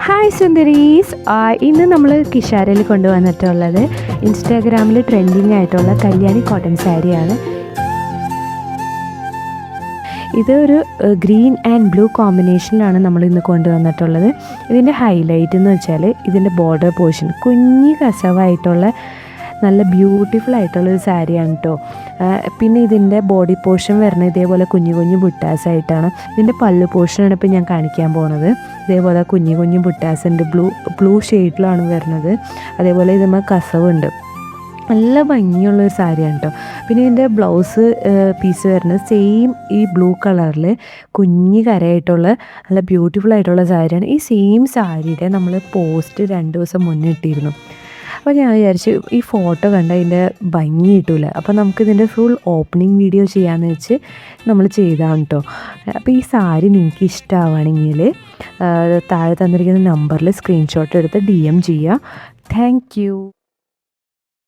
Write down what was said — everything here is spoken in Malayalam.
ഹായ് സുന്ദരീസ്, ഇന്ന് നമ്മൾ കിഷാരയിൽ കൊണ്ടുവന്നിട്ടുള്ളത് ഇൻസ്റ്റാഗ്രാമിൽ ട്രെൻഡിങ് ആയിട്ടുള്ള കല്യാണി കോട്ടൺ സാരിയാണ്. ഇത് ഒരു ഗ്രീൻ ആൻഡ് ബ്ലൂ കോമ്പിനേഷനിലാണ് നമ്മൾ ഇന്ന് കൊണ്ടുവന്നിട്ടുള്ളത്. ഇതിൻ്റെ ഹൈലൈറ്റ് എന്ന് വെച്ചാൽ ഇതിൻ്റെ ബോർഡർ പോർഷൻ കുഞ്ഞി കസവായിട്ടുള്ള നല്ല ബ്യൂട്ടിഫുൾ ആയിട്ടുള്ളൊരു സാരിയാണ് കേട്ടോ. പിന്നെ ഇതിൻ്റെ ബോഡി പോർഷൻ വരുന്നത് ഇതേപോലെ കുഞ്ഞു കുഞ്ഞു ബുട്ടാസായിട്ടാണ്. ഇതിൻ്റെ പല്ലു പോർഷനാണ് ഇപ്പോൾ ഞാൻ കാണിക്കാൻ പോകുന്നത്. ഇതേപോലെ കുഞ്ഞു കുഞ്ഞു ബുട്ടാസുണ്ട്, ബ്ലൂ ഷെയ്ഡിലാണ് വരുന്നത്. അതേപോലെ ഇതിന്മേൽ കസവുണ്ട്. നല്ല ഭംഗിയുള്ളൊരു സാരിയാണ് കേട്ടോ. പിന്നെ ഇതിൻ്റെ ബ്ലൗസ് പീസ് വരുന്നത് സെയിം ഈ ബ്ലൂ കളറിൽ കുഞ്ഞി കരയായിട്ടുള്ള നല്ല ബ്യൂട്ടിഫുൾ ആയിട്ടുള്ള സാരിയാണ്. ഈ സെയിം സാരിയുടെ നമ്മൾ പോസ്റ്റ് 2 ദിവസം മുന്നേ ഇട്ടിരുന്നു. അപ്പോൾ ഞാൻ വിചാരിച്ചു ഈ ഫോട്ടോ കണ്ട അതിൻ്റെ ഭംഗി കിട്ടില്ല, അപ്പോൾ നമുക്കിതിൻ്റെ ഫുൾ ഓപ്പണിംഗ് വീഡിയോ ചെയ്യാമെന്ന് വെച്ച് നമ്മൾ ചെയ്താണ് കേട്ടോ. അപ്പോൾ ഈ സാരി നിങ്ങൾക്ക് ഇഷ്ടമാവുകയാണെങ്കിൽ താഴെ തന്നിരിക്കുന്ന നമ്പറിൽ സ്ക്രീൻഷോട്ട് എടുത്ത് DM ചെയ്യുക. Thank you.